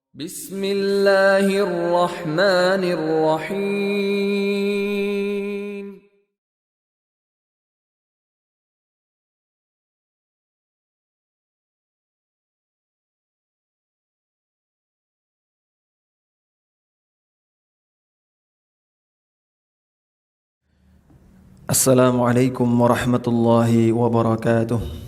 Bismillahirrahmanirrahim. Assalamualaikum warahmatullahi wabarakatuh.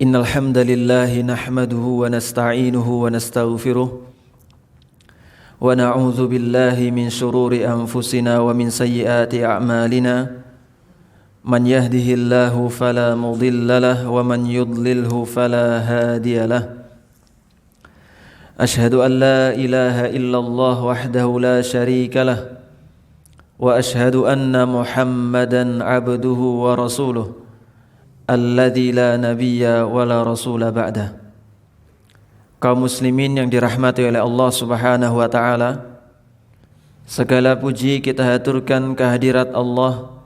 Innal hamdalillahi nahmaduhu wa nasta'inuhu wa nastaghfiruh wa na'udzu billahi min shururi anfusina wa min sayyiati a'malina. Man yahdihillahu fala mudilla lahu wa man yudlilhu fala hadiya lahu. Ashhadu an la ilaha illallah wahdahu la syarika lahu wa ashhadu anna Muhammadan abduhu wa rasuluh alladzi la nabiyya wa la rasula ba'dah. Kaum muslimin yang dirahmati oleh Allah Subhanahu wa taala, segala puji kita haturkan kehadirat Allah,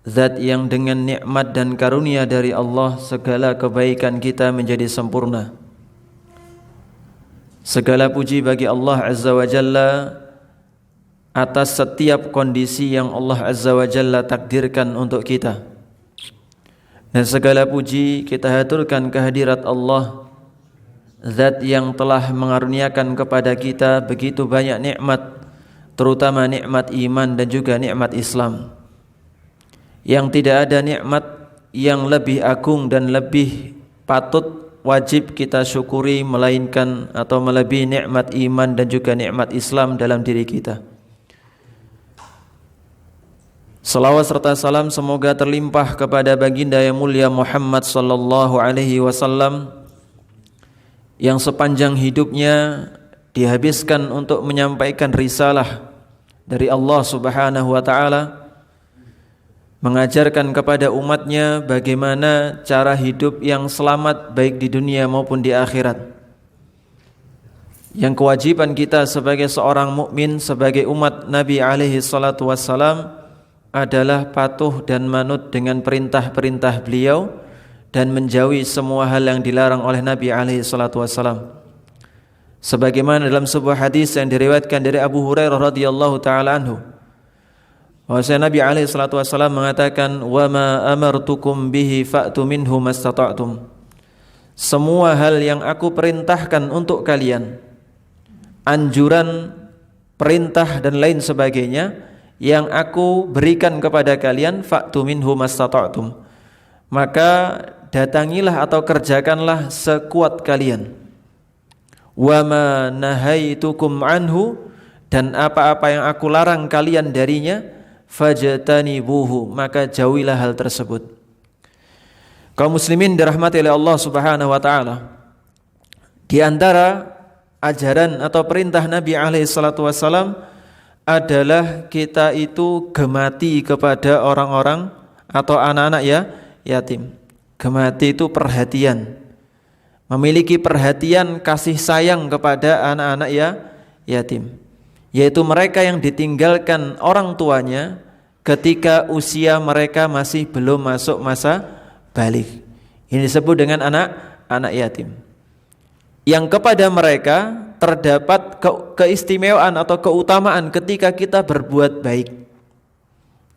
zat yang dengan nikmat dan karunia dari Allah segala kebaikan kita menjadi sempurna. Segala puji bagi Allah Azza wa Jalla atas setiap kondisi yang Allah Azza wa Jalla takdirkan untuk kita. Dan segala puji kita haturkan kehadirat Allah, zat yang telah mengaruniakan kepada kita begitu banyak nikmat, terutama nikmat iman dan juga nikmat Islam. Yang tidak ada nikmat yang lebih agung dan lebih patut wajib kita syukuri melainkan atau melebihi nikmat iman dan juga nikmat Islam dalam diri kita. Salawat serta salam semoga terlimpah kepada baginda yang mulia Muhammad sallallahu alaihi wasallam yang sepanjang hidupnya dihabiskan untuk menyampaikan risalah dari Allah Subhanahu wa taala, mengajarkan kepada umatnya bagaimana cara hidup yang selamat baik di dunia maupun di akhirat. Yang kewajiban kita sebagai seorang mukmin, sebagai umat Nabi alaihi salatu wassalam adalah patuh dan manut dengan perintah-perintah beliau dan menjauhi semua hal yang dilarang oleh Nabi alaihi salatu wassalam. Sebagaimana dalam sebuah hadis yang diriwayatkan dari Abu Hurairah radhiyallahu taala anhu, bahwasanya Nabi alaihi salatu wassalam mengatakan, "Wa ma amartukum bihi fa'tu minhu mastata'tum." Semua hal yang aku perintahkan untuk kalian, anjuran, perintah dan lain sebagainya yang aku berikan kepada kalian, fa'tu minhu mastata'tum, maka datangilah atau kerjakanlah sekuat kalian. Wa ma nahaitukum anhu, dan apa-apa yang aku larang kalian darinya, fajtanibuhu, maka jauhilah hal tersebut. Kaum muslimin dirahmati oleh Allah Subhanahu wa taala, di antara ajaran atau perintah Nabi alaihi salatu wasallam adalah kita itu gemati kepada orang-orang atau anak-anak yatim. Gemati itu perhatian, memiliki perhatian kasih sayang kepada anak-anak yatim, yaitu mereka yang ditinggalkan orang tuanya ketika usia mereka masih belum masuk masa balik. Ini disebut dengan anak yatim, yang kepada mereka terdapat keistimewaan atau keutamaan ketika kita berbuat baik.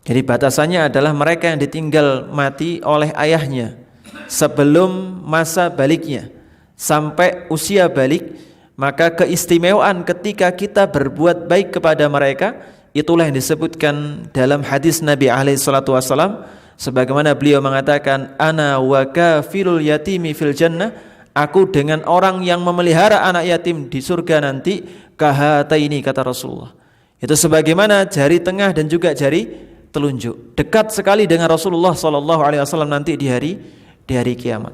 Jadi batasannya adalah mereka yang ditinggal mati oleh ayahnya sebelum masa baliknya sampai usia balik, maka keistimewaan ketika kita berbuat baik kepada mereka, itulah yang disebutkan dalam hadis Nabi alaihi salatu wasallam, sebagaimana beliau mengatakan, "Ana wa kafilul yatimi fil jannah." Aku dengan orang yang memelihara anak yatim di surga nanti, kahataini, kata Rasulullah. Itu sebagaimana jari tengah dan juga jari telunjuk, dekat sekali dengan Rasulullah sallallahu alaihi wasallam nanti di hari kiamat.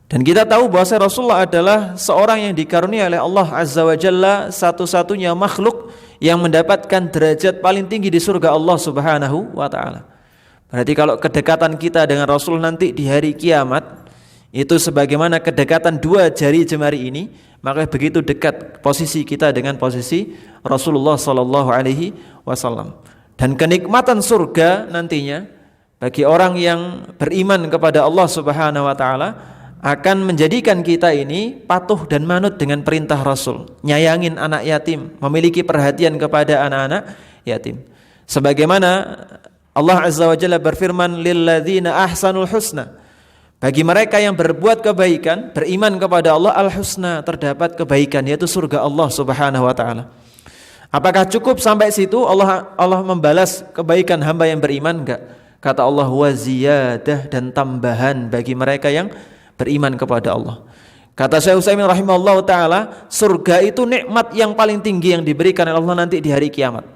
Dan kita tahu bahwa Rasulullah adalah seorang yang dikaruniai oleh Allah Azza wa Jalla, satu-satunya makhluk yang mendapatkan derajat paling tinggi di surga Allah Subhanahu wa taala. Berarti kalau kedekatan kita dengan Rasul nanti di hari kiamat itu sebagaimana kedekatan dua jari jemari ini, maka begitu dekat posisi kita dengan posisi Rasulullah sallallahu alaihi wasallam. Dan kenikmatan surga nantinya bagi orang yang beriman kepada Allah Subhanahu wa taala akan menjadikan kita ini patuh dan manut dengan perintah Rasul, nyayangin anak yatim, memiliki perhatian kepada anak-anak yatim. Sebagaimana Allah Azza wa Jalla berfirman, lilladzina ahsanul husna, bagi mereka yang berbuat kebaikan, beriman kepada Allah, al-husna, terdapat kebaikan, yaitu surga Allah Subhanahu wa taala. Apakah cukup sampai situ Allah membalas kebaikan hamba yang beriman? Enggak. Kata Allah, wa ziyadah, dan tambahan bagi mereka yang beriman kepada Allah. Kata Syekh Utsaimin rahimahullah taala, surga itu nikmat yang paling tinggi yang diberikan oleh Allah nanti di hari kiamat.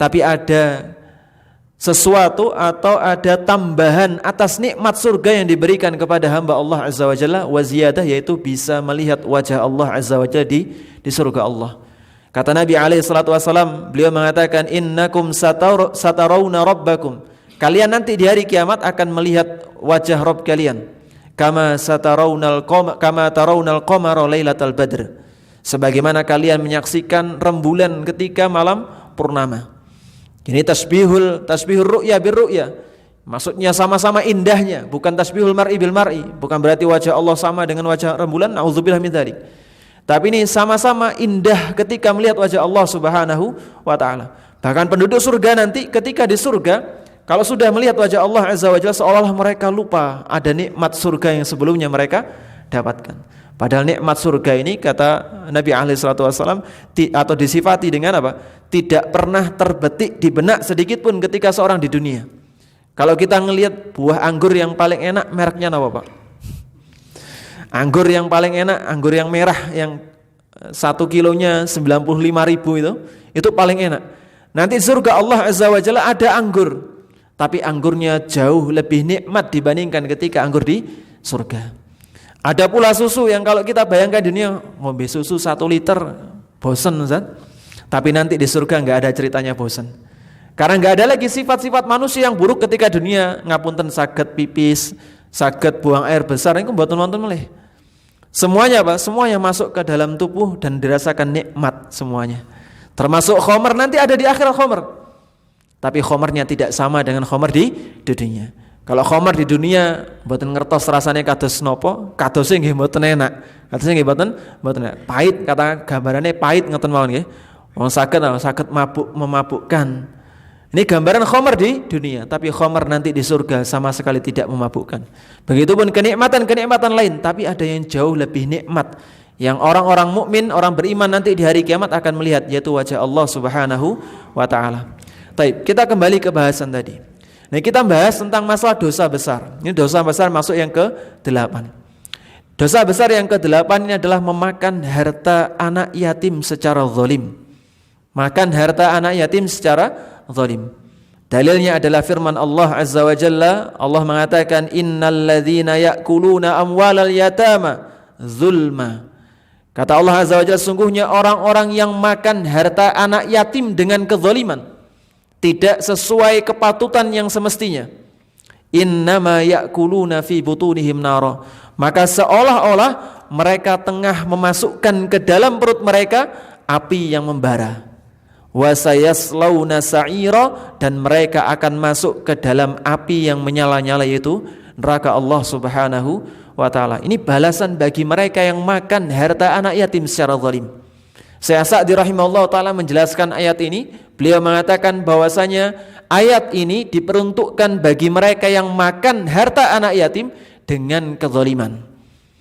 Tapi ada sesuatu atau ada tambahan atas nikmat surga yang diberikan kepada hamba Allah Azza wa Jalla, wa ziyadah, yaitu bisa melihat wajah Allah Azza wa Jalla di surga Allah. Kata Nabi alaihi salatu wasallam, beliau mengatakan, innakum satarawna rabbakum, kalian nanti di hari kiamat akan melihat wajah Rabb kalian, kama tarawnal qamara lailatal badr, sebagaimana kalian menyaksikan rembulan ketika malam purnama. Ini tasbihul ru'ya bir ru'ya, maksudnya sama-sama indahnya, bukan tasbihul mar'i bil mar'i, bukan berarti wajah Allah sama dengan wajah rembulan, nauzubillah min dzalik. Tapi ini sama-sama indah ketika melihat wajah Allah Subhanahu wa taala. Bahkan penduduk surga nanti ketika di surga, kalau sudah melihat wajah Allah Azza wa Jalla, seolah-olah mereka lupa ada nikmat surga yang sebelumnya mereka dapatkan. Padahal nikmat surga ini, kata Nabi alaihi salatu wasallam, atau disifati dengan apa? Tidak pernah terbetik di benak sedikit pun ketika seorang di dunia. Kalau kita ngelihat buah anggur yang paling enak, mereknya apa, Pak? Anggur yang paling enak, anggur yang merah yang 1 kilonya 95.000 itu paling enak. Nanti surga Allah Azza wa Jalla ada anggur, tapi anggurnya jauh lebih nikmat dibandingkan ketika anggur di surga. Ada pula susu yang kalau kita bayangkan di dunia, ngombe susu 1 liter bosan, Ustaz. Tapi nanti di surga enggak ada ceritanya bosan. Karena enggak ada lagi sifat-sifat manusia yang buruk ketika dunia, ngapunten saged pipis, saged buang air besar, itu mboten wonten melih. Semuanya Pak, semua yang masuk ke dalam tubuh dan dirasakan nikmat semuanya. Termasuk khamar, nanti ada di akhirat khamar. Tapi khamarnya tidak sama dengan khamar di dunia. Kalau khamar di dunia mboten ngertos rasane kados napa, kadose nggih mboten enak. Kadose nggih mboten enak. Pahit, kata gambarannya pahit ngoten mawon nggih. Wong saged memabukkan. Ini gambaran khamar di dunia, tapi khamar nanti di surga sama sekali tidak memabukkan. Begitupun kenikmatan-kenikmatan lain, tapi ada yang jauh lebih nikmat yang orang-orang mukmin, orang beriman nanti di hari kiamat akan melihat, yaitu wajah Allah Subhanahu wa taala. Baik, kita kembali ke bahasan tadi. Nah, kita bahas tentang masalah dosa besar. Ini dosa besar masuk yang ke-8. Dosa besar yang ke-8 ini adalah memakan harta anak yatim secara zalim. Makan harta anak yatim secara zalim. Dalilnya adalah firman Allah Azza wa Jalla. Allah mengatakan, innal ladzina ya'kuluna amwalal yatama zulma. Kata Allah Azza wa Jalla, sungguhnya orang-orang yang makan harta anak yatim dengan kezaliman, tidak sesuai kepatutan yang semestinya. Innama ya'kuluna fi butunihim nara, maka seolah-olah mereka tengah memasukkan ke dalam perut mereka api yang membara. Wa sayaslawna sa'ira, dan mereka akan masuk ke dalam api yang menyala-nyala, yaitu neraka Allah Subhanahu wa taala. Ini balasan bagi mereka yang makan harta anak yatim secara zalim. Syekh Sa'di rahimahullah taala menjelaskan ayat ini, beliau mengatakan bahwasanya ayat ini diperuntukkan bagi mereka yang makan harta anak yatim dengan kezaliman.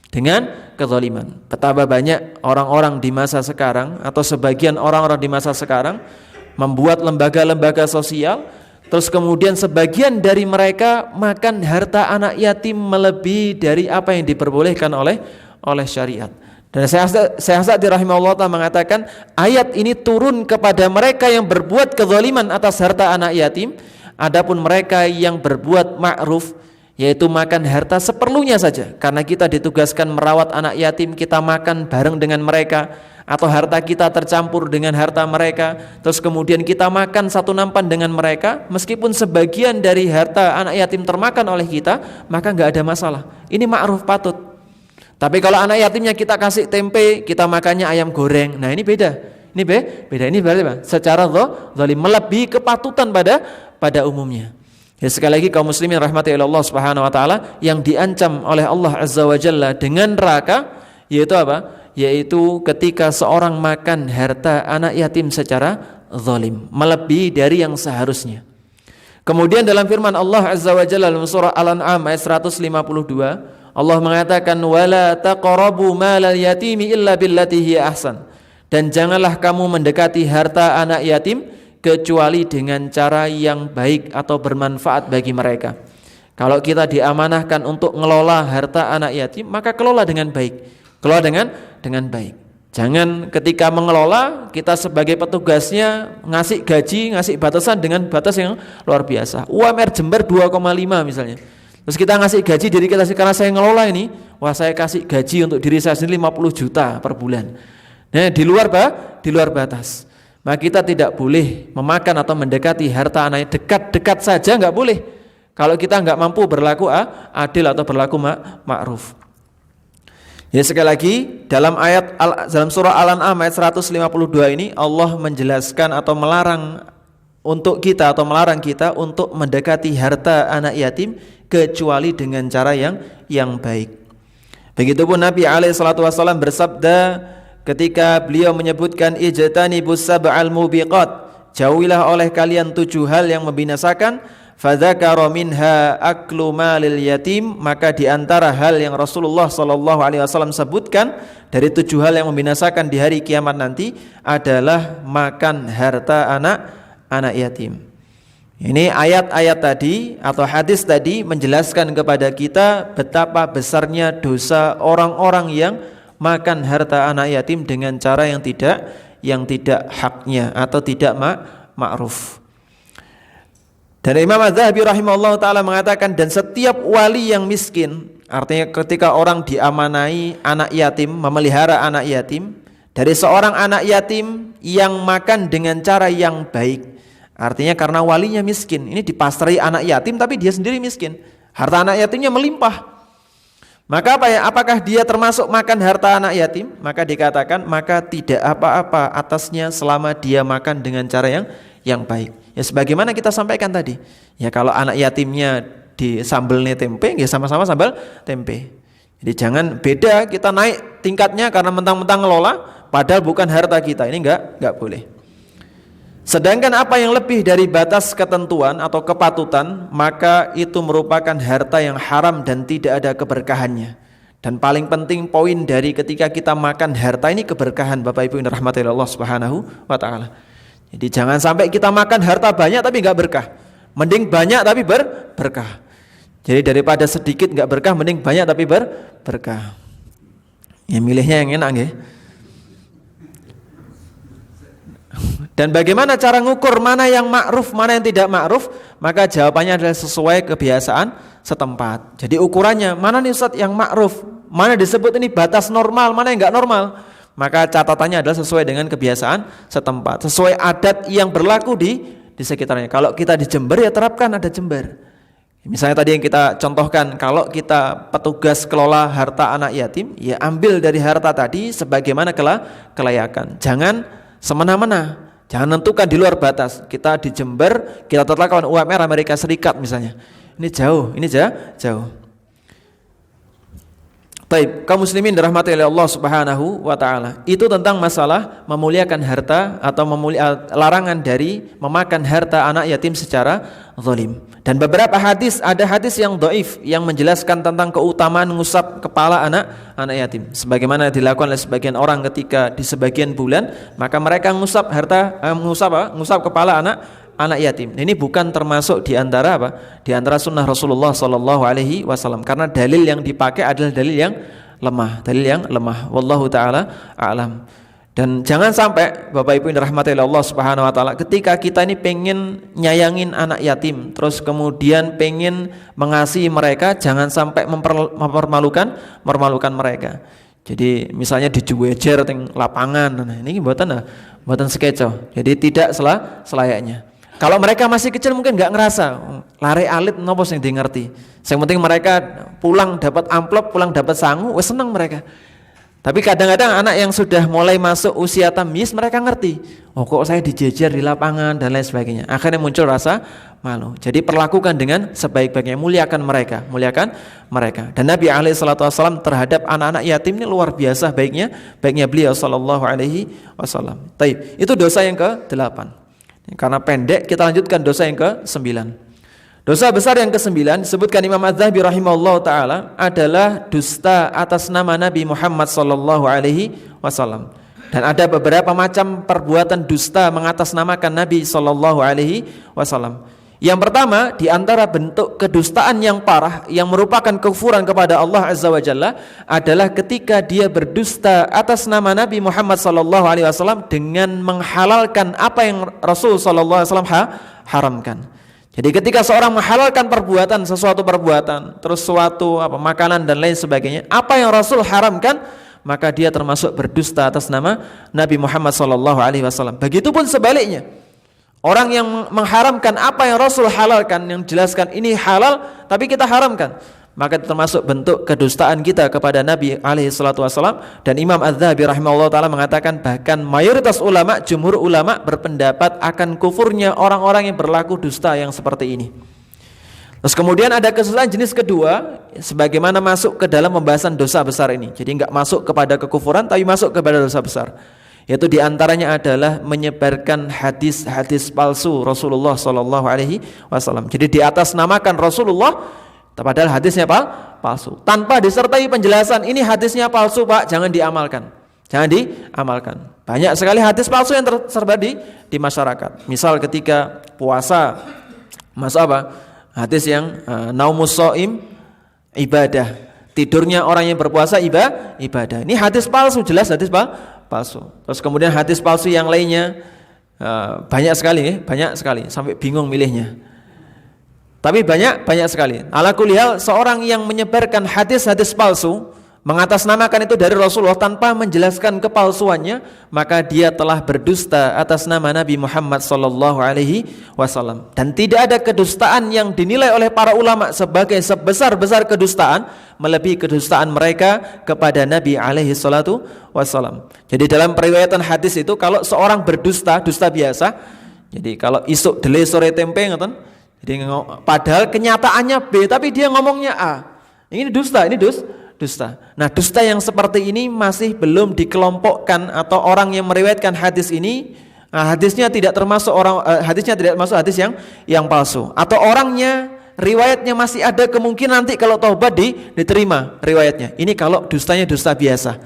Dengan kezaliman. Betapa banyak orang-orang di masa sekarang, atau sebagian orang-orang di masa sekarang membuat lembaga-lembaga sosial, terus kemudian sebagian dari mereka makan harta anak yatim melebihi dari apa yang diperbolehkan oleh syariat. Dan Syekh Sa'di rahimahullah ta'ala mengatakan, ayat ini turun kepada mereka yang berbuat kezaliman atas harta anak yatim. Adapun mereka yang berbuat ma'ruf, yaitu makan harta seperlunya saja, karena kita ditugaskan merawat anak yatim, kita makan bareng dengan mereka, atau harta kita tercampur dengan harta mereka, terus kemudian kita makan satu nampan dengan mereka, meskipun sebagian dari harta anak yatim termakan oleh kita, maka enggak ada masalah. Ini ma'ruf, patut. Tapi kalau anak yatimnya kita kasih tempe, kita makannya ayam goreng, nah ini beda. Ini beda. Ini berarti apa? Secara zalim, melebihi kepatutan pada umumnya. Ya, sekali lagi kaum muslimin rahmati Allah Subhanahu wa taala, yang diancam oleh Allah Azza wa Jalla dengan neraka yaitu apa? Yaitu ketika seorang makan harta anak yatim secara zalim, melebihi dari yang seharusnya. Kemudian dalam firman Allah Azza wa Jalla dalam surah Al-An'am ayat 152, Allah mengatakan wala taqrabu malal yatimi illa billati hiya ahsan. Dan janganlah kamu mendekati harta anak yatim kecuali dengan cara yang baik atau bermanfaat bagi mereka. Kalau kita diamanahkan untuk ngelola harta anak yatim, maka kelola dengan baik. Kelola dengan baik. Jangan ketika mengelola kita sebagai petugasnya ngasih gaji, ngasih batasan dengan batas yang luar biasa. UMR Jember 2,5 misalnya. Terus kita ngasih gaji diri kita, karena saya ngelola ini, wah saya kasih gaji untuk diri saya sendiri 50 juta per bulan. Nah, di luar batas. Maka kita tidak boleh memakan atau mendekati harta anak, dekat-dekat saja nggak boleh. Kalau kita nggak mampu berlaku adil atau berlaku ma'ruf. Ya, sekali lagi dalam surah Al-An'am ayat 152 ini Allah menjelaskan atau melarang kita untuk mendekati harta anak yatim kecuali dengan cara yang baik. Begitupun Nabi alaihi salatu wasallam bersabda ketika beliau menyebutkan ijtanibus sab'al mubiqat, jauhilah oleh kalian 7 hal yang membinasakan, fadzakara minha aklu malil yatim, maka di antara hal yang Rasulullah sallallahu alaihi wasallam sebutkan dari 7 hal yang membinasakan di hari kiamat nanti adalah makan harta anak yatim. Ini ayat-ayat tadi atau hadis tadi menjelaskan kepada kita betapa besarnya dosa orang-orang yang makan harta anak yatim dengan cara yang tidak haknya atau tidak ma'ruf. Dan Imam Az-Zahabi rahimahullah ta'ala mengatakan, dan setiap wali yang miskin, artinya ketika orang diamanai anak yatim, memelihara anak yatim, dari seorang anak yatim yang makan dengan cara yang baik, artinya karena walinya miskin, ini dipasrai anak yatim tapi dia sendiri miskin, harta anak yatimnya melimpah. Maka apakah dia termasuk makan harta anak yatim? Maka dikatakan maka tidak apa-apa atasnya selama dia makan dengan cara yang baik. Ya sebagaimana kita sampaikan tadi. Ya kalau anak yatimnya disambelnya tempe, ya sama-sama sambal tempe. Jadi jangan beda kita naik tingkatnya karena mentang-mentang ngelola padahal bukan harta kita. Ini enggak boleh. Sedangkan apa yang lebih dari batas ketentuan atau kepatutan, maka itu merupakan harta yang haram dan tidak ada keberkahannya. Dan paling penting poin dari ketika kita makan harta ini keberkahan, Bapak Ibu yang dirahmati Allah Subhanahu wa taala. Jadi jangan sampai kita makan harta banyak tapi enggak berkah. Mending banyak tapi berkah. Jadi daripada sedikit enggak berkah, mending banyak tapi berkah. Ya milihnya yang enak nggih. Dan bagaimana cara ngukur mana yang ma'ruf, mana yang tidak ma'ruf? Maka jawabannya adalah sesuai kebiasaan setempat. Jadi ukurannya, mana nih Ustaz yang ma'ruf? Mana disebut ini batas normal, mana yang enggak normal? Maka catatannya adalah sesuai dengan kebiasaan setempat, sesuai adat yang berlaku di sekitarnya. Kalau kita di Jember ya terapkan adat Jember. Misalnya tadi yang kita contohkan, kalau kita petugas kelola harta anak yatim, ya ambil dari harta tadi sebagaimana kelayakan. Jangan semena-mena. Jangan tentukan di luar batas. Kita di Jember, kita tetapkan UMR Amerika Serikat misalnya. Ini jauh. Baik, kaum muslimin dirahmati oleh Allah Subhanahu wa taala. Itu tentang masalah memuliakan harta atau larangan dari memakan harta anak yatim secara zalim. Dan beberapa hadis, ada hadis yang dhaif yang menjelaskan tentang keutamaan ngusap kepala anak yatim. Sebagaimana dilakukan oleh sebagian orang ketika di sebagian bulan, maka mereka ngusap kepala anak yatim. Ini bukan termasuk di antara sunnah Rasulullah sallallahu alaihi wasallam, karena dalil yang dipakai adalah dalil yang lemah. Wallahu taala a'lam. Dan jangan sampai Bapak Ibu yang dirahmati oleh Allah Subhanahu wa taala, ketika kita ini pengen nyayangin anak yatim, terus kemudian pengen mengasihi mereka, jangan sampai mempermalukan mereka. Jadi misalnya dijuwejer teng lapangan, nah ini buatan skeco. Jadi tidak selayaknya. Kalau mereka masih kecil mungkin nggak ngerasa, lare alit nopo sing di ngerti. Yang penting mereka pulang dapat amplop, pulang dapat sangu, wes senang mereka. Tapi kadang-kadang anak yang sudah mulai masuk usia tamyiz mereka ngerti, oh kok saya dijejer di lapangan dan lain sebagainya. Akhirnya muncul rasa malu. Jadi perlakukan dengan sebaik-baiknya, muliakan mereka. Dan Nabi SAW terhadap anak-anak yatim ini luar biasa baiknya beliau sallallahu alaihi wasallam. Taib. Itu dosa yang ke-8. Karena pendek, kita lanjutkan dosa yang ke-9. Dosa besar yang ke-9 disebutkan Imam Az-Zahabi rahimahullah taala adalah dusta atas nama Nabi Muhammad sallallahu alaihi wasallam. Dan ada beberapa macam perbuatan dusta mengatasnamakan Nabi sallallahu alaihi wasallam. Yang pertama, di antara bentuk kedustaan yang parah yang merupakan kekufuran kepada Allah Azza wa Jalla adalah ketika dia berdusta atas nama Nabi Muhammad sallallahu alaihi wasallam dengan menghalalkan apa yang Rasul sallallahu alaihi wasallam haramkan. Jadi ketika seorang menghalalkan sesuatu perbuatan, terus suatu makanan dan lain sebagainya, apa yang Rasul haramkan, maka dia termasuk berdusta atas nama Nabi Muhammad SAW. Begitupun sebaliknya, orang yang mengharamkan apa yang Rasul halalkan, yang jelaskan ini halal, tapi kita haramkan, maka termasuk bentuk kedustaan kita kepada Nabi SAW. Dan Imam Az-Zahabi rahimahullah ta'ala mengatakan bahkan mayoritas ulama, jumhur ulama berpendapat akan kufurnya orang-orang yang berlaku dusta yang seperti ini. Terus kemudian ada kesalahan jenis kedua, sebagaimana masuk ke dalam pembahasan dosa besar ini. Jadi enggak masuk kepada kekufuran, tapi masuk kepada dosa besar. Yaitu diantaranya adalah menyebarkan hadis-hadis palsu Rasulullah SAW. Jadi di atas namakan Rasulullah, padahal hadisnya palsu, tanpa disertai penjelasan ini hadisnya palsu Pak, jangan diamalkan. Banyak sekali hadis palsu yang tersebar di masyarakat. Misal ketika puasa, hadis yang naumus shaim ibadah, tidurnya orang yang berpuasa ibadah. Ini hadis palsu, jelas hadis palsu. Terus kemudian hadis palsu yang lainnya banyak sekali sampai bingung milihnya. Tapi banyak sekali. Ala kulli hal, seorang yang menyebarkan hadis-hadis palsu, mengatasnamakan itu dari Rasulullah tanpa menjelaskan kepalsuannya, maka dia telah berdusta atas nama Nabi Muhammad sallallahu alaihi wasallam. Dan tidak ada kedustaan yang dinilai oleh para ulama sebagai sebesar-besar kedustaan melebihi kedustaan mereka kepada Nabi alaihi salatu wasallam. Jadi dalam periwayatan hadis itu, kalau seorang berdusta, dusta biasa. Jadi kalau isuk dele sore tempe ngoten. Jadi padahal kenyataannya B, tapi dia ngomongnya A. Ini dusta. Nah, dusta yang seperti ini masih belum dikelompokkan, atau orang yang meriwayatkan hadis ini hadisnya tidak termasuk hadis yang palsu, atau orangnya riwayatnya masih ada kemungkinan nanti kalau taubat diterima riwayatnya. Ini kalau dustanya dusta biasa.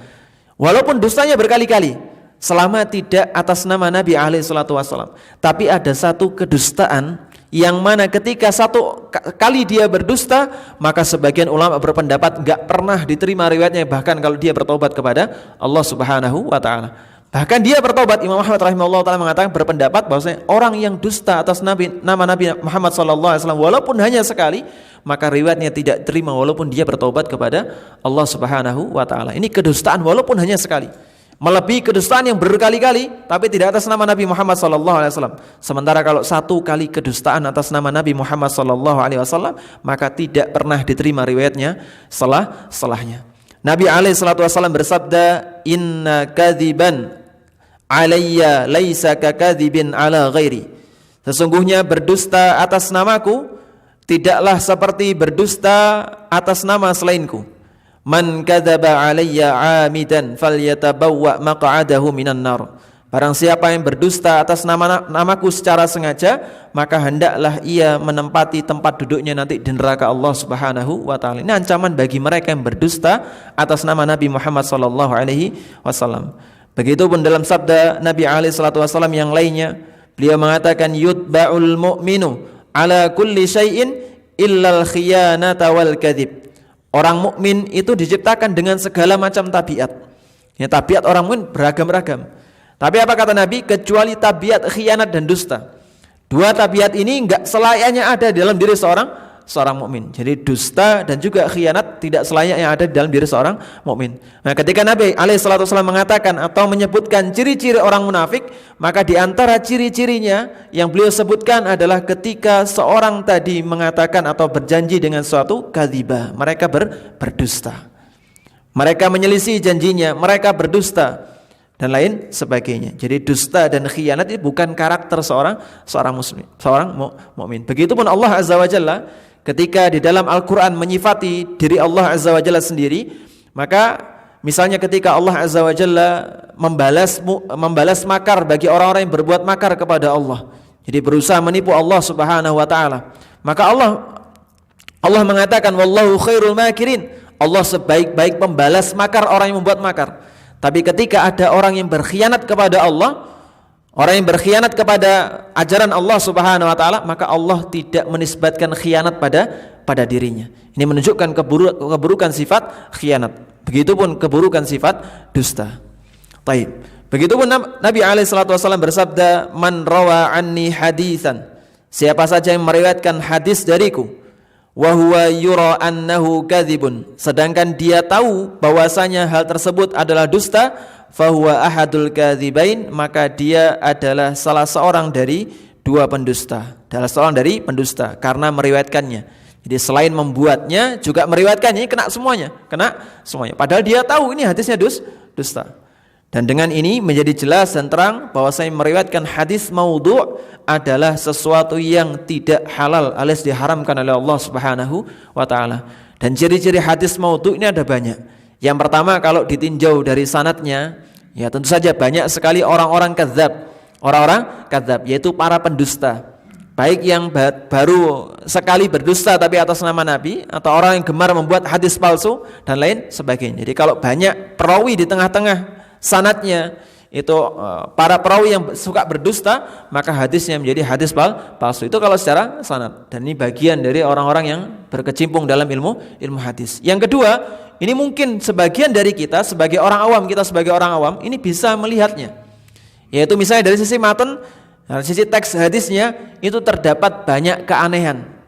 Walaupun dustanya berkali-kali, selama tidak atas nama Nabi alaihi salatu wasallam. Tapi ada satu kedustaan yang mana ketika satu kali dia berdusta, maka sebagian ulama berpendapat enggak pernah diterima riwayatnya, bahkan kalau dia bertobat kepada Allah Subhanahu wa taala. Bahkan dia bertobat. Imam Ahmad rahimahullah taala mengatakan, berpendapat bahwasanya orang yang dusta atas nama Nabi Muhammad sallallahu alaihi wasallam walaupun hanya sekali, maka riwayatnya tidak terima walaupun dia bertobat kepada Allah Subhanahu wa taala. Ini kedustaan walaupun hanya sekali. Melebihi kedustaan yang berkali-kali tapi tidak atas nama Nabi Muhammad SAW. Sementara kalau satu kali kedustaan atas nama Nabi Muhammad SAW, maka tidak pernah diterima riwayatnya setelahnya. Nabi SAW bersabda, inna kadziban alayya laisa kakadzibin ala ghairi. Sesungguhnya berdusta atas namaku tidaklah seperti berdusta atas nama selainku. Man kadzaba alayya 'amidan falyatabawwa maq'adahu minan nar. Barang siapa yang berdusta atas namaku secara sengaja, maka hendaklah ia menempati tempat duduknya nanti di neraka Allah Subhanahu wa taala. Ini ancaman bagi mereka yang berdusta atas nama Nabi Muhammad sallallahu alaihi wasallam. Begitupun dalam sabda Nabi alaihi salatu wasallam yang lainnya, beliau mengatakan yutba'ul mu'minu ala kulli syai'in illal khiyanata wal kadzib. Orang mukmin itu diciptakan dengan segala macam tabiat. Ya, tabiat orang mukmin beragam-ragam. Tapi apa kata Nabi? Kecuali tabiat khianat dan dusta. Dua tabiat ini enggak selayaknya ada di dalam diri seorang mukmin. Jadi dusta dan juga khianat tidak selayaknya ada di dalam diri seorang mukmin. Nah, ketika Nabi alaihissalatu wassalam mengatakan atau menyebutkan ciri-ciri orang munafik, maka di antara ciri-cirinya yang beliau sebutkan adalah ketika seorang tadi mengatakan atau berjanji dengan suatu kadzibah, mereka berdusta. Mereka menyelisih janjinya, mereka berdusta. dan lain sebagainya. Jadi dusta dan khianat itu bukan karakter seorang muslim, seorang mukmin. Begitupun Allah Azza wa Jalla ketika di dalam Al-Qur'an menyifati diri Allah Azza wa Jalla sendiri, maka misalnya ketika Allah Azza wa Jalla membalas makar bagi orang-orang yang berbuat makar kepada Allah, jadi berusaha menipu Allah Subhanahu wa taala, maka Allah mengatakan wallahu khairul makirin, Allah sebaik-baik pembalas makar orang yang membuat makar. Tapi ketika ada orang yang berkhianat kepada Allah, orang yang berkhianat kepada ajaran Allah Subhanahu wa taala, maka Allah tidak menisbatkan khianat pada dirinya. Ini menunjukkan keburukan sifat khianat. Begitupun keburukan sifat dusta. Baik. Begitupun Nabi alaihi salatu wasallam bersabda, "Man rawa anni haditsan." Siapa saja yang meriwayatkan hadis dariku, wa huwa yura annahu kadzibun, sedangkan dia tahu bahwasanya hal tersebut adalah dusta, fahuwa ahadul kadzibain, maka dia adalah salah seorang dari dua pendusta. Adalah seorang dari pendusta karena meriwayatkannya. Jadi selain membuatnya juga meriwayatkannya, kena semuanya. Padahal dia tahu ini hadisnya dusta. Dan dengan ini menjadi jelas dan terang bahwasanya meriwayatkan hadis maudhu' adalah sesuatu yang tidak halal alias diharamkan oleh Allah Subhanahu wa taala. Dan ciri-ciri hadis maudhu' ini ada banyak. Yang pertama, kalau ditinjau dari sanadnya, ya tentu saja banyak sekali orang-orang kadzab, yaitu para pendusta. Baik yang baru sekali berdusta tapi atas nama Nabi, atau orang yang gemar membuat hadis palsu dan lain sebagainya. Jadi kalau banyak perawi di tengah-tengah sanadnya itu para perawi yang suka berdusta, maka hadisnya menjadi hadis palsu. Itu kalau secara sanad. Dan ini bagian dari orang-orang yang berkecimpung dalam ilmu hadis. Yang kedua, ini mungkin sebagian dari kita sebagai orang awam, ini bisa melihatnya. Yaitu misalnya dari sisi matan, dari sisi teks hadisnya itu terdapat banyak keanehan.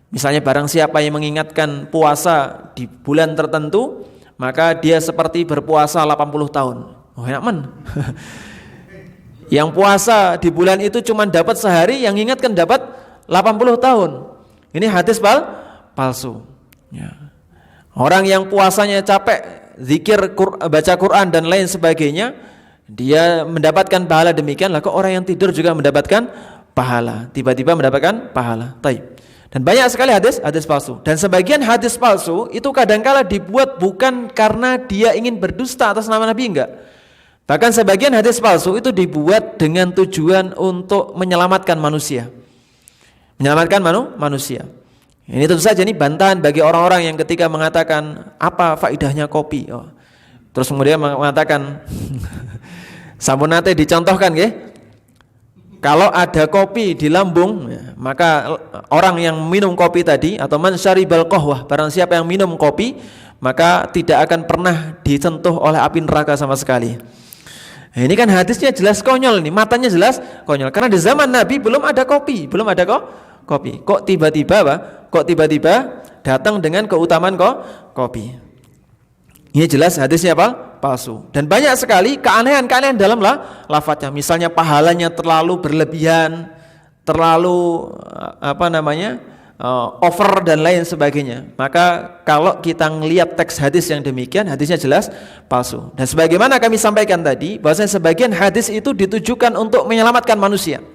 Misalnya barang siapa yang mengingatkan puasa di bulan tertentu, maka dia seperti berpuasa 80 tahun. Oh, enak men. Yang puasa di bulan itu cuma dapat sehari, yang ingatkan dapat 80 tahun. Ini hadis palsu. Ya. Orang yang puasanya capek, zikir, baca Quran dan lain sebagainya, dia mendapatkan pahala demikian. Lah kok orang yang tidur juga mendapatkan pahala? Tiba-tiba mendapatkan pahala. Taib. Dan banyak sekali hadis palsu. Dan sebagian hadis palsu itu kadangkala dibuat bukan karena dia ingin berdusta atas nama Nabi, enggak. Bahkan sebagian hadis palsu itu dibuat dengan tujuan untuk menyelamatkan manusia. Manusia. Ini tentu saja ini bantahan bagi orang-orang yang ketika mengatakan apa faidahnya kopi. Terus kemudian mengatakan sampun nate dicontohkan nggih. Kalau ada kopi di lambung, ya, maka orang yang minum kopi tadi, atau man syaribal qahwah, barang siapa yang minum kopi, maka tidak akan pernah disentuh oleh api neraka sama sekali. Nah, ini kan hadisnya jelas konyol, nih matanya jelas konyol. Karena di zaman Nabi belum ada kopi. Kok tiba-tiba datang dengan keutamaan kopi? Ini jelas hadisnya palsu. Dan banyak sekali keanehan-keanehan dalam lafadznya. Misalnya pahalanya terlalu berlebihan, terlalu over dan lain sebagainya. Maka kalau kita ngelihat teks hadis yang demikian, hadisnya jelas palsu. Dan sebagaimana kami sampaikan tadi, bahwasanya sebagian hadis itu ditujukan untuk menyelamatkan manusia.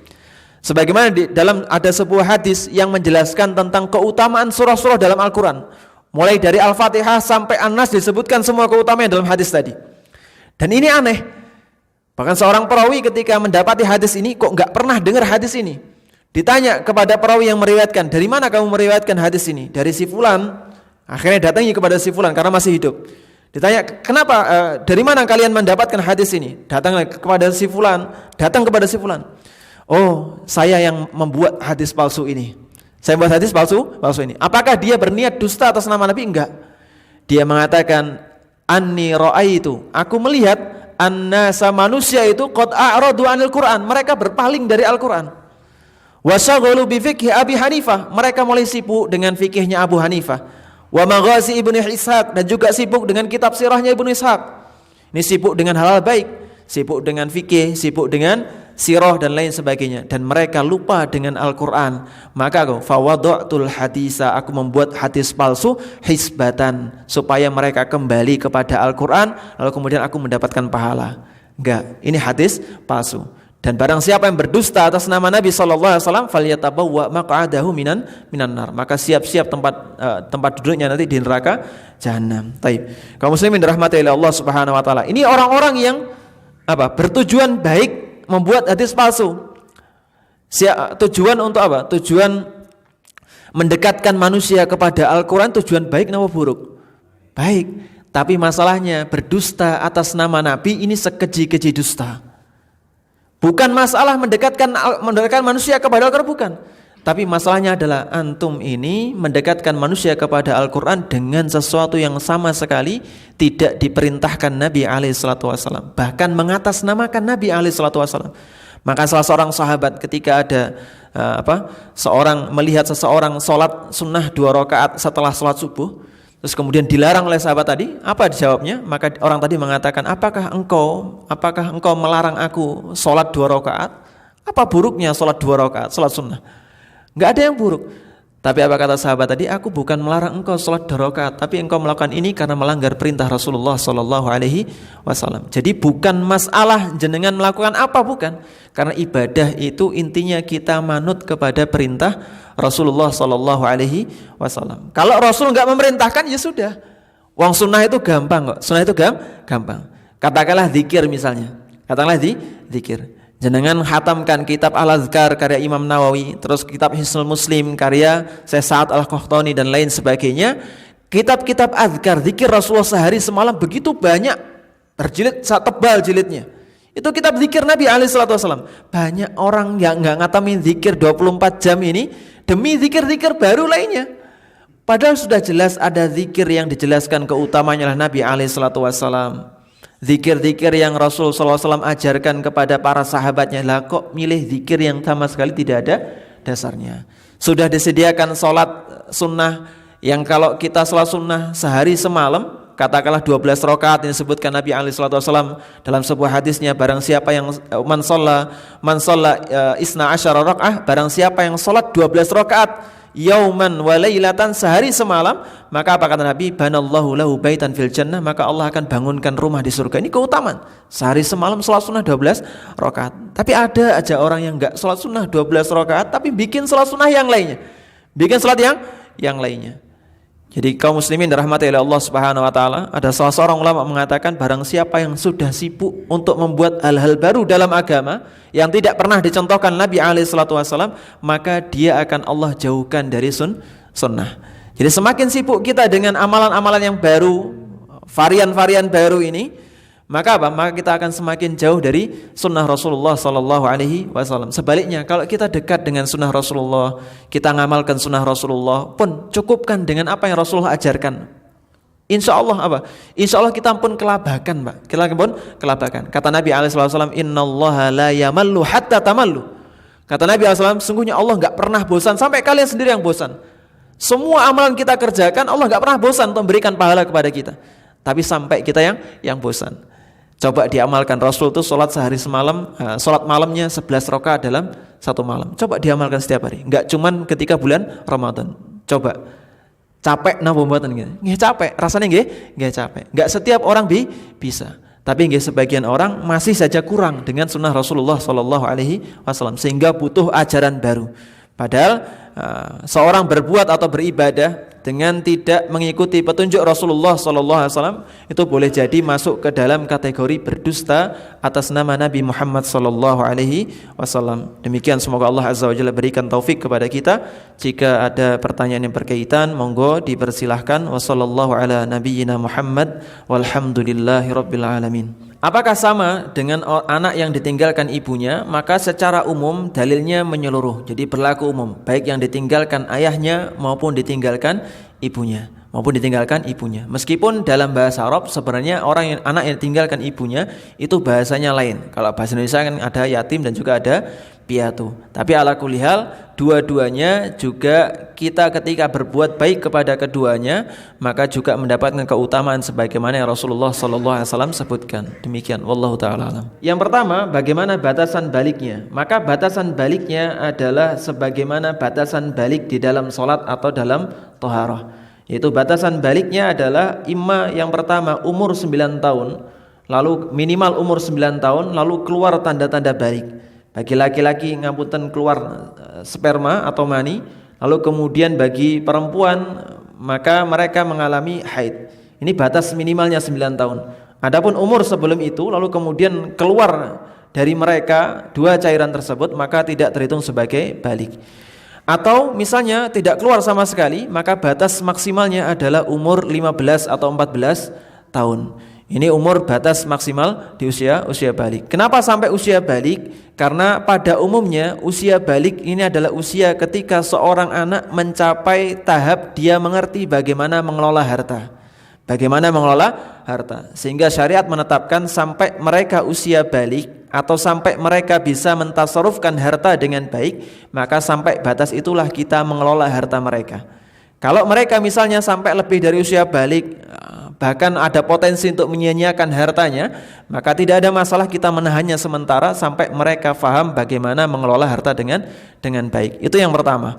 Sebagaimana di dalam ada sebuah hadis yang menjelaskan tentang keutamaan surah-surah dalam Al-Quran. Mulai dari Al-Fatihah sampai An-Nas disebutkan semua keutamaan dalam hadis tadi. Dan ini aneh. Bahkan seorang perawi ketika mendapati hadis ini kok enggak pernah dengar hadis ini. Ditanya kepada perawi yang meriwayatkan, dari mana kamu meriwayatkan hadis ini? Dari si fulan. Akhirnya datangi kepada si fulan karena masih hidup. Ditanya, kenapa? Dari mana kalian mendapatkan hadis ini? Datang kepada si fulan. Oh, saya yang membuat hadis palsu ini. Saya buat hadis palsu ini. Apakah dia berniat dusta atas nama Nabi? Enggak. Dia mengatakan, anni ra'aitu, aku melihat annasa manusia itu qad a'radu 'anil Qur'an, mereka berpaling dari Al-Qur'an. Wa syaghalu bi fiqhi Abi Hanifah, mereka mulai sibuk dengan fikihnya Abu Hanifah. Wa maghazi Ibnu Ishaq, dan juga sibuk dengan kitab sirahnya Ibnu Ishaq. Ini sibuk dengan hal-hal baik, sibuk dengan fikih, sibuk dengan sirah dan lain sebagainya, dan mereka lupa dengan Al-Quran, maka aku fawada'tul hadisa, aku membuat hadis palsu hisbatan, supaya mereka kembali kepada Al-Quran, lalu kemudian aku mendapatkan pahala. Enggak, ini hadis palsu. Dan barang siapa yang berdusta atas nama Nabi SAW, falyatabawwa maq'adahu minan nar, maka siap-siap tempat duduknya nanti di neraka jahanam. Taib. Kaum muslimin dirahmati oleh Allah Subhanahu wa taala. Ini orang-orang yang bertujuan baik membuat hadis palsu. Tujuan untuk apa? Tujuan mendekatkan manusia kepada Al-Quran. Tujuan baik nama buruk? Baik. Tapi masalahnya berdusta atas nama Nabi ini sekeji-keji dusta. Bukan masalah mendekatkan manusia kepada Al-Quran, bukan. Tapi masalahnya adalah antum ini mendekatkan manusia kepada Al-Quran dengan sesuatu yang sama sekali tidak diperintahkan Nabi SAW. Bahkan mengatasnamakan Nabi SAW. Maka salah seorang sahabat ketika ada seorang melihat seseorang sholat sunnah 2 rakaat setelah sholat subuh, terus kemudian dilarang oleh sahabat tadi, apa dijawabnya? Maka orang tadi mengatakan, apakah engkau melarang aku sholat 2 rakaat? Apa buruknya sholat 2 rakaat, sholat sunnah? Enggak ada yang buruk. Tapi apa kata sahabat tadi? Aku bukan melarang engkau sholat 2 rakaat, tapi engkau melakukan ini karena melanggar perintah Rasulullah SAW. Jadi bukan masalah jenengan melakukan apa, bukan. Karena ibadah itu intinya kita manut kepada perintah Rasulullah SAW. Kalau Rasul nggak memerintahkan, ya sudah. Wong sunnah itu gampang kok. Sunnah itu gampang. Katakanlah zikir misalnya. Katakanlah zikir. Jenengan khatamkan kitab Al-Azkar karya Imam Nawawi, terus kitab Hisnul Muslim karya Syekh Sa'ad Al-Qahtani dan lain sebagainya. Kitab-kitab azkar zikir Rasulullah sehari semalam begitu banyak, berjilid tebal jilidnya. Itu kitab zikir Nabi SAW. Banyak orang yang nggak ngatamin zikir 24 jam ini demi zikir-zikir baru lainnya. Padahal sudah jelas ada zikir yang dijelaskan keutamanya oleh Nabi SAW. Zikir-zikir yang Rasul SAW ajarkan kepada para sahabatnya, lah kok milih zikir yang sama sekali tidak ada dasarnya. Sudah disediakan sholat sunnah yang kalau kita sholat sunnah sehari semalam, katakanlah 12 rakaat, yang disebutkan Nabi SAW dalam sebuah hadisnya, barang siapa yang man sholla isna asyara raka'ah, barang siapa yang sholat 12 rakaat yauman wa lailatan, sehari semalam, maka apa kata Nabi? Banallahu lahu baitan fil jannah, maka Allah akan bangunkan rumah di surga. Ini keutamaan sehari semalam sholat sunnah 12 rakaat. Tapi ada aja orang yang enggak sholat sunnah 12 rakaat, tapi bikin sholat sunnah yang lainnya, bikin sholat yang lainnya. Jadi kaum muslimin dirahmati oleh Allah Subhanahu wa taala, ada salah seorang ulama mengatakan, barang siapa yang sudah sibuk untuk membuat hal-hal baru dalam agama yang tidak pernah dicontohkan Nabi SAW, maka dia akan Allah jauhkan dari sunnah. Jadi semakin sibuk kita dengan amalan-amalan yang baru, varian-varian baru ini, maka apa? Maka kita akan semakin jauh dari sunnah Rasulullah SAW. Sebaliknya, kalau kita dekat dengan sunnah Rasulullah, kita ngamalkan sunnah Rasulullah, pun cukupkan dengan apa yang Rasulullah ajarkan. Insya Allah apa? Insya Allah kita pun kelabakan, Pak. Kita pun kelabakan. Kata Nabi SAW, Innallaha la yamallu hatta tamallu. Kata Nabi SAW, sungguhnya Allah nggak pernah bosan sampai kalian sendiri yang bosan. Semua amalan kita kerjakan, Allah nggak pernah bosan untuk memberikan pahala kepada kita. Tapi sampai kita yang bosan. Coba diamalkan. Rasul itu sholat sehari semalam, sholat malamnya 11 rakaat dalam satu malam. Coba diamalkan setiap hari. Enggak cuman ketika bulan Ramadan. Coba. Capek napa mboten gitu. Nggih capek, rasanya nggih capek. Enggak setiap orang bisa. Tapi nggih sebagian orang masih saja kurang dengan sunnah Rasulullah SAW, sehingga butuh ajaran baru. Padahal seorang berbuat atau beribadah dengan tidak mengikuti petunjuk Rasulullah SAW itu boleh jadi masuk ke dalam kategori berdusta atas nama Nabi Muhammad SAW. Demikian, semoga Allah Azza wa Jalla berikan taufik kepada kita. Jika ada pertanyaan yang berkaitan, monggo dipersilahkan. Wassallallahu ala nabiyyina Muhammad walhamdulillahi rabbil alamin. Apakah sama dengan anak yang ditinggalkan ibunya? Maka secara umum dalilnya menyeluruh, jadi berlaku umum, baik yang ditinggalkan ayahnya maupun ditinggalkan ibunya. maupun ditinggalkan ibunya. Meskipun dalam bahasa Arab sebenarnya anak yang tinggalkan ibunya itu bahasanya lain. Kalau bahasa Indonesia kan ada yatim dan juga ada piatu. Tapi ala kulli hal dua-duanya juga kita ketika berbuat baik kepada keduanya maka juga mendapatkan keutamaan sebagaimana yang Rasulullah SAW sebutkan. Demikian wallahu taala alam. Yang pertama, bagaimana batasan baliknya? Maka batasan baliknya adalah sebagaimana batasan balik di dalam salat atau dalam thaharah. Yaitu batasan baliknya adalah yang pertama umur 9 tahun, lalu minimal umur 9 tahun, lalu keluar tanda-tanda balik. Bagi laki-laki ngapunten keluar sperma atau mani, lalu kemudian bagi perempuan maka mereka mengalami haid. Ini batas minimalnya 9 tahun. Adapun umur sebelum itu lalu kemudian keluar dari mereka dua cairan tersebut maka tidak terhitung sebagai balik. Atau misalnya tidak keluar sama sekali, maka batas maksimalnya adalah umur 15 atau 14 tahun. Ini umur batas maksimal di usia balik. Kenapa sampai usia balik? Karena pada umumnya usia balik ini adalah usia ketika seorang anak mencapai tahap dia mengerti bagaimana mengelola harta. Sehingga syariat menetapkan sampai mereka usia balik atau sampai mereka bisa mentasarufkan harta dengan baik, maka sampai batas itulah kita mengelola harta mereka. Kalau mereka misalnya sampai lebih dari usia balik, bahkan ada potensi untuk menyia-nyiakan hartanya, maka tidak ada masalah kita menahannya sementara sampai mereka faham bagaimana mengelola harta dengan baik. Itu yang pertama.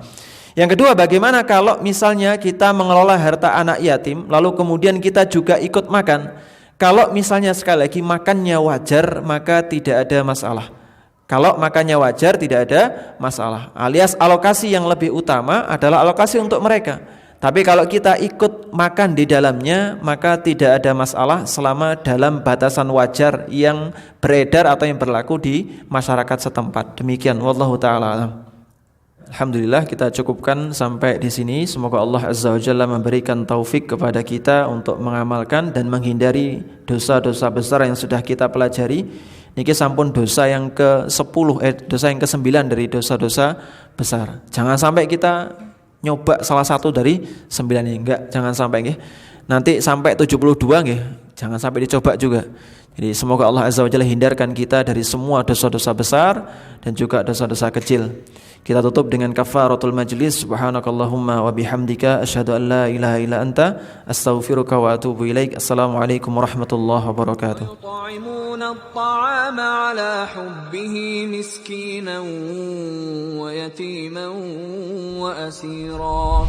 Yang kedua, bagaimana kalau misalnya kita mengelola harta anak yatim, lalu kemudian kita juga ikut makan. Kalau misalnya sekali lagi makannya wajar, maka tidak ada masalah. Kalau makannya wajar tidak ada masalah. Alias alokasi yang lebih utama adalah alokasi untuk mereka. Tapi kalau kita ikut makan di dalamnya, maka tidak ada masalah selama dalam batasan wajar yang beredar atau yang berlaku di masyarakat setempat. Demikian wallahu taala alam. Alhamdulillah, kita cukupkan sampai di sini. Semoga Allah Azza wa Jalla memberikan taufik kepada kita untuk mengamalkan dan menghindari dosa-dosa besar yang sudah kita pelajari. Niki sampun dosa yang ke-10 dosa yang ke-9 dari dosa-dosa besar. Jangan sampai kita nyoba salah satu dari 9 ini, enggak, jangan sampai nggih. Nanti sampai 72 nggih, jangan sampai dicoba juga. Jadi semoga Allah Azza wa Jalla hindarkan kita dari semua dosa-dosa besar dan juga dosa-dosa kecil. Kita tutup dengan kafaratul majlis. Subhanakallahumma wa bihamdika asyhadu an la ilaha illa anta astaghfiruka wa atubu ilaik. Assalamualaikum warahmatullahi wabarakatuh. Yut'imuna at-ta'ama 'ala hubbihi miskinan wa yatiman wa asira.